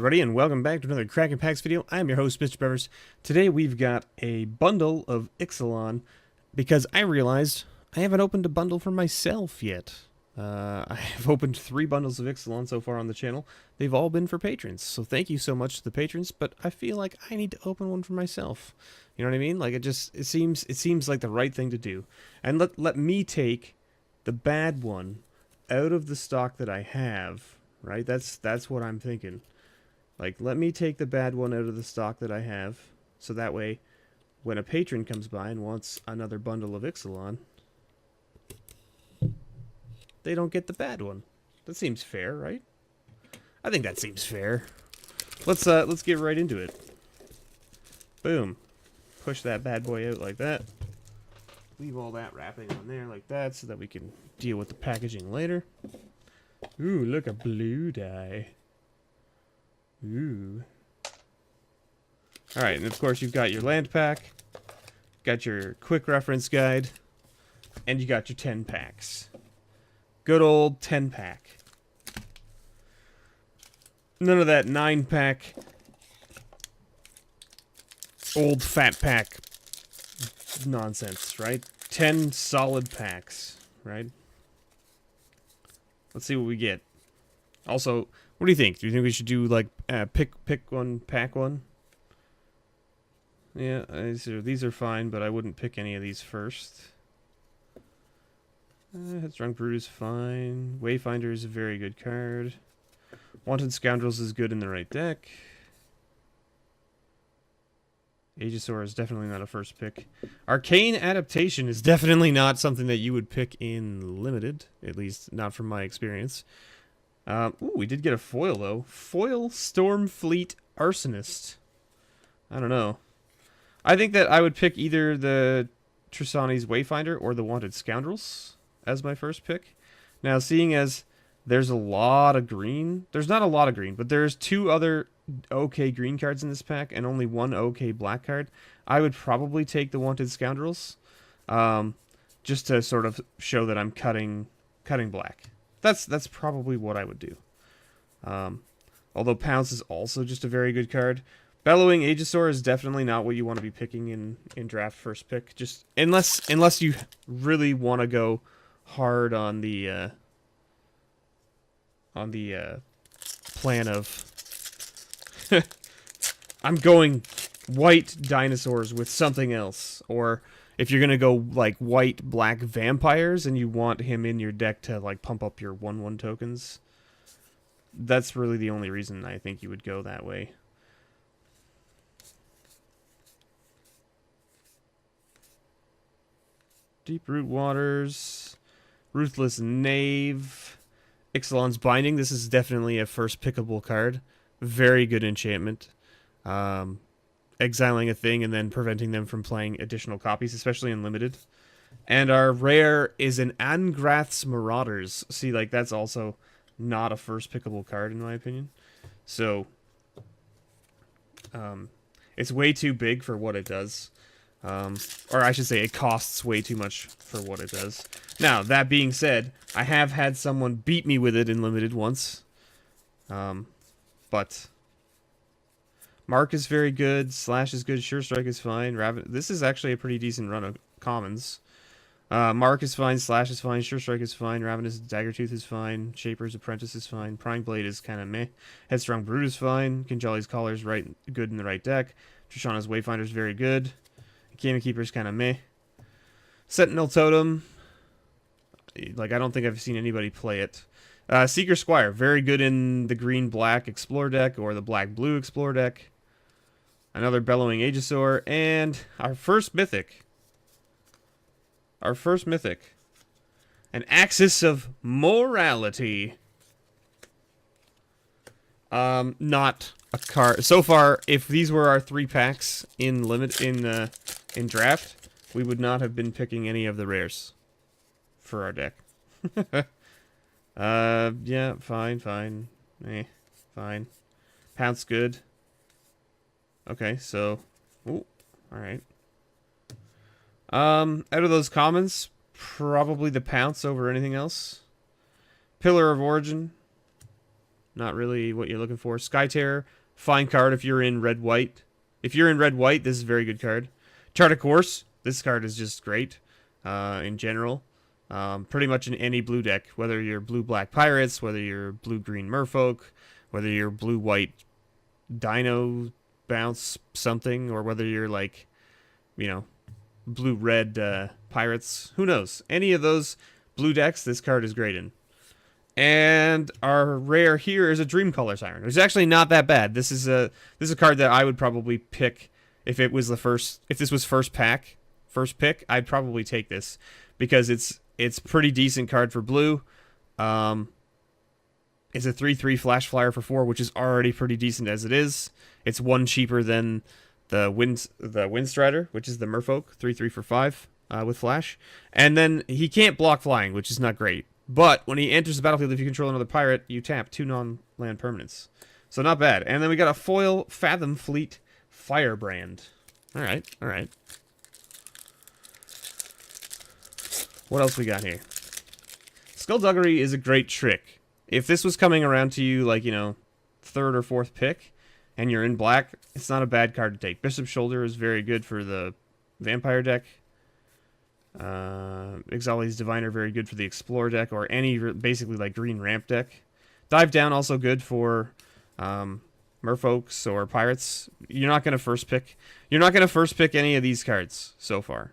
everybody, and welcome back to another Kraken Packs video. I'm your host, Mr. Bevers. Today we've got a bundle of Ixalan, because I realized I haven't opened a bundle for myself yet. I have opened 3 bundles of Ixalan so far on the channel. They've all been for patrons, so thank you so much to the patrons, but I feel like I need to open one for myself. You know what I mean? Like, it seems like the right thing to do. And let me take the bad one out of the stock that I have, right? That's what I'm thinking. Like, let me take the bad one out of the stock that I have, so that way, when a patron comes by and wants another bundle of Ixalan, they don't get the bad one. That seems fair, right? I think that seems fair. Let's get right into it. Boom. Push that bad boy out like that. Leave all that wrapping on there like that so that we can deal with the packaging later. Ooh, look, a blue die. Ooh. Alright, and of course you've got your land pack, got your quick reference guide, and you got your 10 packs. Good old 10 pack. None of that 9 pack, old fat pack nonsense, right? 10 solid packs, right? Let's see what we get. Also, what do you think? Do you think we should do, like, pick one, pack one? Yeah, these are fine, but I wouldn't pick any of these first. Headstrong Brute is fine. Wayfinder is a very good card. Wanted Scoundrels is good in the right deck. Aegisaur is definitely not a first pick. Arcane Adaptation is definitely not something that you would pick in Limited, at least not from my experience. Ooh, we did get a foil, though. Foil Stormfleet Arsonist. I don't know. I think that I would pick either the Tristani's Wayfinder or the Wanted Scoundrels as my first pick. Now, seeing as there's a lot of green... There's not a lot of green, but there's 2 other okay green cards in this pack and only 1 okay black card. I would probably take the Wanted Scoundrels, just to sort of show that I'm cutting black. That's probably what I would do. Although Pounce is also just a very good card. Bellowing Aegisaur is definitely not what you want to be picking in draft first pick. Just unless you really want to go hard on the plan of I'm going white dinosaurs with something else, or if you're gonna go like white black vampires and you want him in your deck to like pump up your 1/1 tokens, that's really the only reason I think you would go that way. Deep Root Waters, Ruthless Knave, Ixalan's Binding. This is definitely a first pickable card. Very good enchantment. Exiling a thing and then preventing them from playing additional copies, especially in Limited. And our rare is an Angrath's Marauders. See, like, that's also not a first pickable card, in my opinion. So, it's way too big for what it does. Or I should say, it costs way too much for what it does. Now, that being said, I have had someone beat me with it in Limited once. But Mark is very good. Slash is good. Sure Strike is fine. This is actually a pretty decent run of commons. Mark is fine. Slash is fine. Sure Strike is fine. Ravenous Daggertooth is fine. Shaper's Apprentice is fine. Prying Blade is kind of meh. Headstrong Brute is fine. Kinjali's Collar is good in the right deck. Trishana's Wayfinder is very good. Kami Keeper is kind of meh. Sentinel Totem. Like, I don't think I've seen anybody play it. Seeker Squire, very good in the green-black Explore deck or the black-blue Explore deck. Another Bellowing Aegisaur, and our first mythic. An Axis of Morality. Not a card. So far, if these were our 3 packs in draft, we would not have been picking any of the rares for our deck. Yeah, fine. Fine. Pounce good. Okay, so... Ooh, alright. Out of those commons, probably the Pounce over anything else. Pillar of Origin. Not really what you're looking for. Sky Terror, fine card if you're in red-white. If you're in red-white, this is a very good card. Chart of Course, this card is just great in general. Pretty much in any blue deck, whether you're blue-black Pirates, whether you're blue-green Merfolk, whether you're blue-white Dino Bounce something, or whether you're like, you know, blue-red Pirates. Who knows? Any of those blue decks, this card is great in. And our rare here is a Dreamcaller Siren, which is actually not that bad. This is a card that I would probably pick if it was if this was first pick, I'd probably take this because it's pretty decent card for blue. It's a 3/3 Flash Flyer for 4, which is already pretty decent as it is. It's one cheaper than the Windstrider, which is the Merfolk, 3/3 for 5 with Flash. And then he can't block flying, which is not great. But when he enters the battlefield, if you control another pirate, you tap 2 non-land permanents. So not bad. And then we got a foil Fathom Fleet Firebrand. All right. What else we got here? Skullduggery is a great trick. If this was coming around to you, like, you know, 3rd or 4th pick, and you're in black, it's not a bad card to take. Bishop's Shoulder is very good for the Vampire deck. Ixalan's Diviner, very good for the Explorer deck, or any basically like green ramp deck. Dive Down, also good for Merfolks or Pirates. You're not gonna first pick any of these cards so far.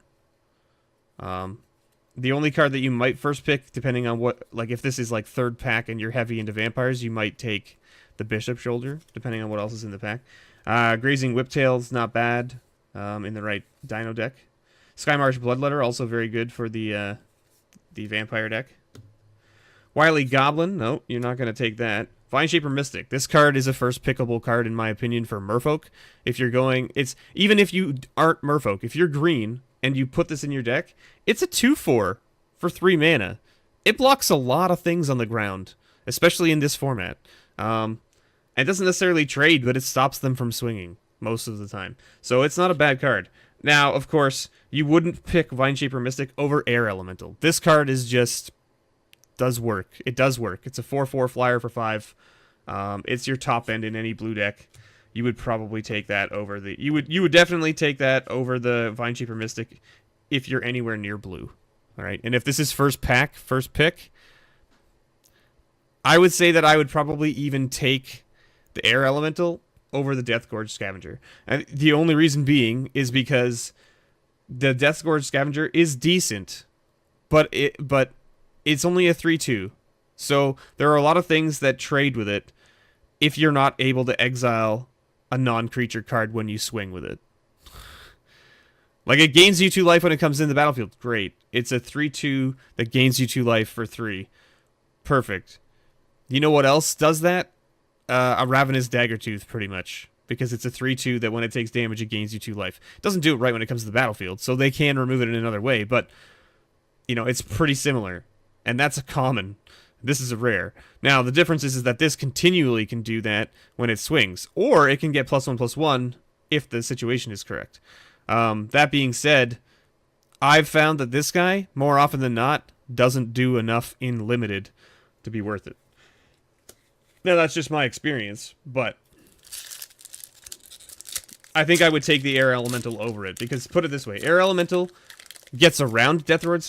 The only card that you might first pick, depending on what, like if this is like 3rd pack and you're heavy into vampires, you might take the Bishop Shoulder, depending on what else is in the pack. Grazing Whiptail's not bad in the right Dino deck. Skymarsh Bloodletter, also very good for the Vampire deck. Wily Goblin, no, you're not going to take that. Vineshaper Mystic, this card is a first pickable card in my opinion for Merfolk. If you're going, even if you aren't Merfolk, if you're green and you put this in your deck, it's a 2/4 for 3 mana. It blocks a lot of things on the ground, especially in this format. It doesn't necessarily trade, but it stops them from swinging most of the time. So it's not a bad card. Now, of course, you wouldn't pick Vineshaper Mystic over Air Elemental. This card is just does work. It does work. It's a 4/4 flyer for 5. It's your top end in any blue deck. You would probably take that over the... You would definitely take that over the Vineshaper Mystic if you're anywhere near blue. All right? And if this is first pick, I would say that I would probably even take the Air Elemental over the Deathgorge Scavenger. And the only reason being is because the Deathgorge Scavenger is decent, but it's only a 3/2. So there are a lot of things that trade with it if you're not able to exile a non-creature card when you swing with it. Like, it gains you 2 life when it comes in the battlefield. Great. It's a 3/2 that gains you 2 life for 3. Perfect. You know what else does that? A Ravenous Daggertooth, pretty much. Because it's a 3/2 that when it takes damage, it gains you 2 life. It doesn't do it right when it comes to the battlefield, so they can remove it in another way, but, you know, it's pretty similar. And that's a common. This is a rare. Now, the difference is that this continually can do that when it swings. Or it can get +1/+1 if the situation is correct. That being said, I've found that this guy, more often than not, doesn't do enough in limited to be worth it. Now, that's just my experience, but I think I would take the Air Elemental over it, because put it this way, Air Elemental gets around Deathgorge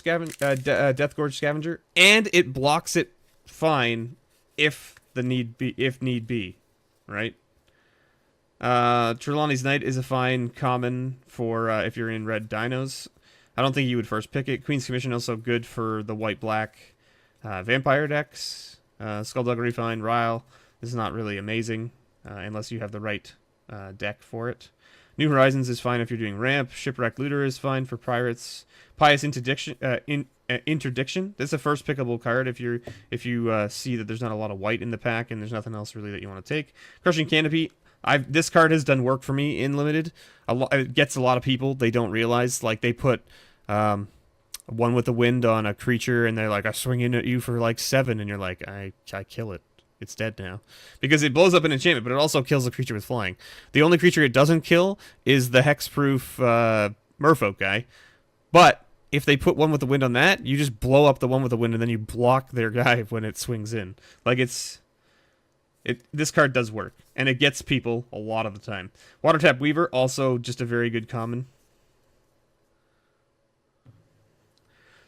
Scavenger, and it blocks it fine if need be, right? Trelawney's Knight is a fine common for if you're in red dinos. I don't think you would first pick it. Queen's Commission also good for the white-black vampire decks. Skullduggery fine. Ryle is not really amazing unless you have the right deck for it. New Horizons is fine if you're doing ramp. Shipwreck Looter is fine for pirates. Pious Interdiction. This is a first pickable card if you see that there's not a lot of white in the pack and there's nothing else really that you want to take. Crushing Canopy. This card has done work for me in limited. It gets a lot of people. They don't realize, like, they put one with the wind on a creature and they're like, I swing in at you for like 7, and you're like, I kill it. It's dead now. Because it blows up an enchantment, but it also kills a creature with flying. The only creature it doesn't kill is the hexproof Merfolk guy. But if they put one with the wind on that, you just blow up the one with the wind and then you block their guy when it swings in. Like, it's This card does work, and it gets people a lot of the time. Watertap Weaver, also just a very good common.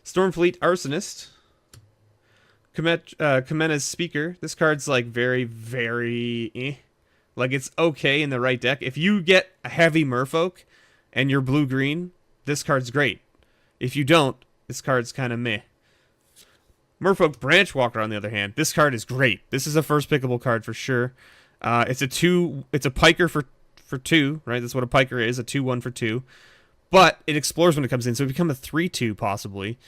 Stormfleet Arsonist. Kamena's Speaker. This card's like very, very Like, it's okay in the right deck. If you get a heavy Merfolk and you're blue-green, this card's great. If you don't, this card's kind of meh. Merfolk Branchwalker, on the other hand, this card is great. This is a first pickable card for sure. It's a piker for 2, right? That's what a piker is, a 2/1 for 2. But it explores when it comes in, so it becomes a 3/2 possibly.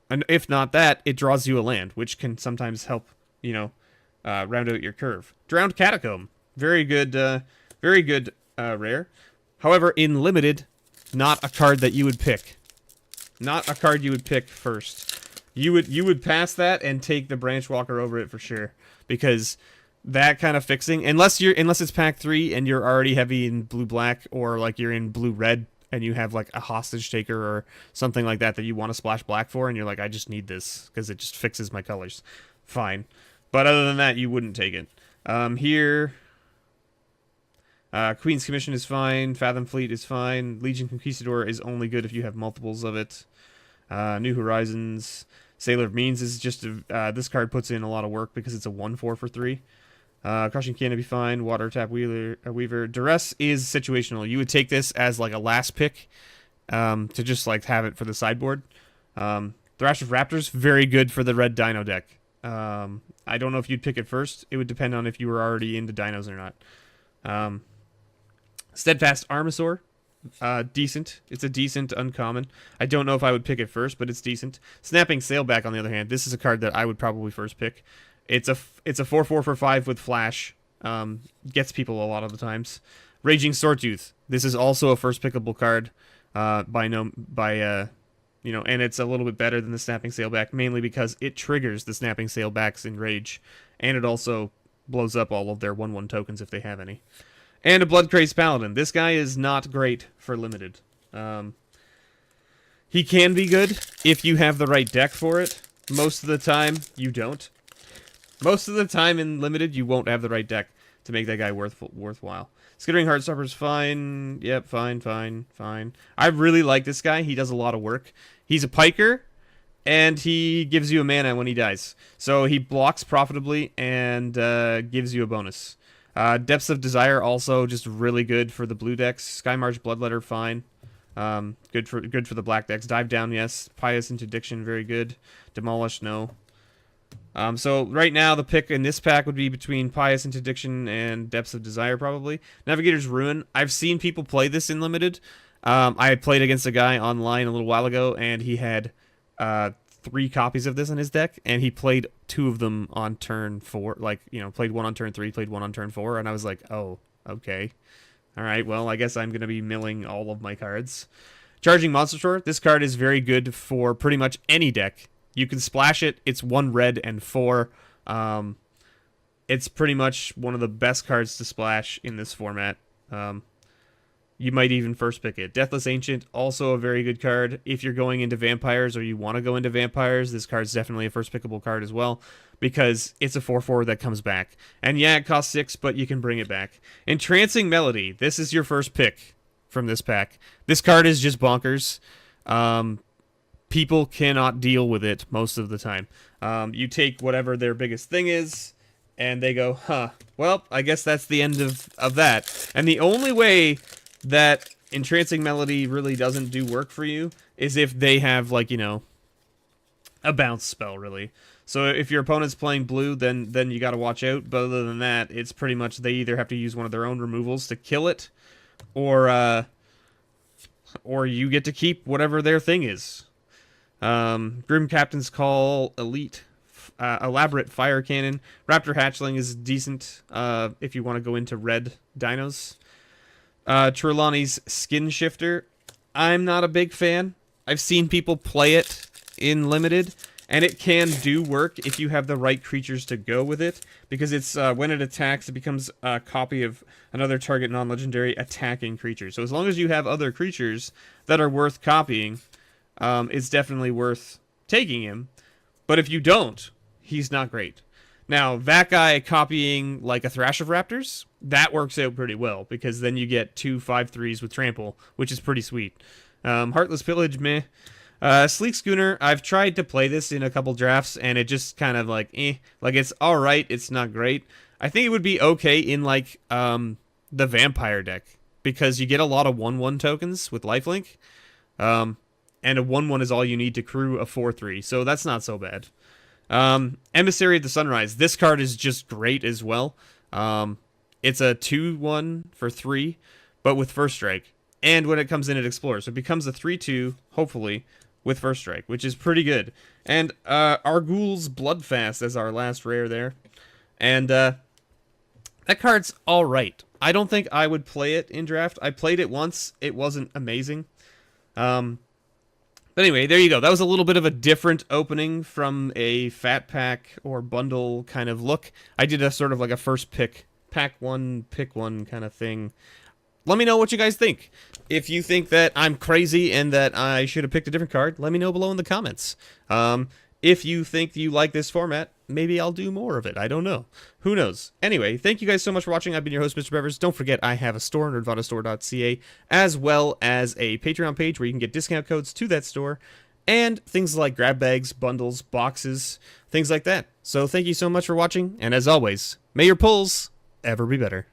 And if not that, it draws you a land, which can sometimes help, round out your curve. Drowned Catacomb, very good rare. However, in limited, not a card that you would pick. Not a card you would pick first. You would pass that and take the Branchwalker over it for sure, because that kind of fixing, unless it's pack 3 and you're already heavy in blue-black, or like you're in blue-red and you have like a hostage taker or something like that you want to splash black for, and you're like, I just need this because it just fixes my colors. Fine, but other than that, you wouldn't take it. Here, Queen's Commission is fine. Fathom Fleet is fine. Legion Conquistador is only good if you have multiples of it. New Horizons. Sailor of Means is just this card puts in a lot of work because it's a 1/4 for 3. Crushing Canopy fine. Watertap Weaver. Duress is situational. You would take this as like a last pick to just like have it for the sideboard. Thrash of Raptors, very good for the red Dino deck. I don't know if you'd pick it first. It would depend on if you were already into dinos or not. Steadfast Armasaur. Decent. It's a decent uncommon. I don't know if I would pick it first, but it's decent. Snapping Sailback, on the other hand, this is a card that I would probably first pick. It's a 4/4 for 5 with flash. Gets people a lot of the times. Raging Swordtooth. This is also a first pickable card. And it's a little bit better than the Snapping Sailback, mainly because it triggers the Snapping Sailbacks in Rage, and it also blows up all of their 1/1 tokens if they have any. And a Bloodcrazed Paladin. This guy is not great for limited. He can be good if you have the right deck for it. Most of the time, you don't. Most of the time in limited, you won't have the right deck to make that guy worthwhile. Skittering Heartstopper's fine. Yep, fine. I really like this guy. He does a lot of work. He's a piker, and he gives you a mana when he dies. So he blocks profitably and gives you a bonus. Depths of Desire also just really good for the blue decks. Skymarch Bloodletter, fine. Good for the black decks. Dive Down, yes. Pious Interdiction, very good. Demolish, no. So right now the pick in this pack would be between Pious Interdiction and Depths of Desire, probably. Navigator's Ruin. I've seen people play this in limited. I had played against a guy online a little while ago, and he had 3 copies of this in his deck, and he played 2 of them on turn 4. Like, played 1 on turn 3, played 1 on turn 4, and I was like, oh, okay. All right, well, I guess I'm going to be milling all of my cards. Charging Monster Store. This card is very good for pretty much any deck. You can splash it. It's 1 red and 4. It's pretty much one of the best cards to splash in this format. You might even first pick it. Deathless Ancient, also a very good card. If you're going into vampires or you want to go into vampires, this card's definitely a first pickable card as well, because it's a 4/4 that comes back. And yeah, it costs 6, but you can bring it back. Entrancing Melody, this is your first pick from this pack. This card is just bonkers. People cannot deal with it most of the time. You take whatever their biggest thing is, and they go, well, I guess that's the end of that. And the only way that Entrancing Melody really doesn't do work for you is if they have, like, a bounce spell, really. So if your opponent's playing blue, then you got to watch out. But other than that, it's pretty much they either have to use one of their own removals to kill it, or you get to keep whatever their thing is. Grim Captain's Call, Elite, Elaborate Fire Cannon. Raptor Hatchling is decent if you want to go into red dinos. Trelawney's Skin Shifter. I'm not a big fan. I've seen people play it in limited, and it can do work if you have the right creatures to go with it, because it's when it attacks, it becomes a copy of another target non-legendary attacking creature. So as long as you have other creatures that are worth copying, it's definitely worth taking him. But if you don't, he's not great. Now, that guy copying like a Thrash of Raptors, that works out pretty well, because then you get 2 5/3s with Trample, which is pretty sweet. Heartless Pillage, meh. Sleek Schooner, I've tried to play this in a couple drafts, and it just kind of like, Like, it's alright, it's not great. I think it would be okay in, like, the Vampire deck, because you get a lot of 1/1 tokens with Lifelink, and a 1/1 is all you need to crew a 4/3, so that's not so bad. Emissary of the Sunrise, this card is just great as well. It's a 2/1 for 3, but with First Strike. And when it comes in, it explores. So it becomes a 3/2, hopefully, with First Strike, which is pretty good. And Argul's Bloodfast as our last rare there. And that card's alright. I don't think I would play it in draft. I played it once. It wasn't amazing. But anyway, there you go. That was a little bit of a different opening from a fat pack or bundle kind of look. I did a sort of like a first pick, pack one, pick one kind of thing. Let me know what you guys think. If you think that I'm crazy and that I should have picked a different card, let me know below in the comments. If you think you like this format, maybe I'll do more of it. I don't know. Who knows? Anyway, thank you guys so much for watching. I've been your host, Mr. Bevers. Don't forget, I have a store, nerdvadastore.ca, as well as a Patreon page where you can get discount codes to that store, and things like grab bags, bundles, boxes, things like that. So thank you so much for watching, and as always, may your pulls ever be better.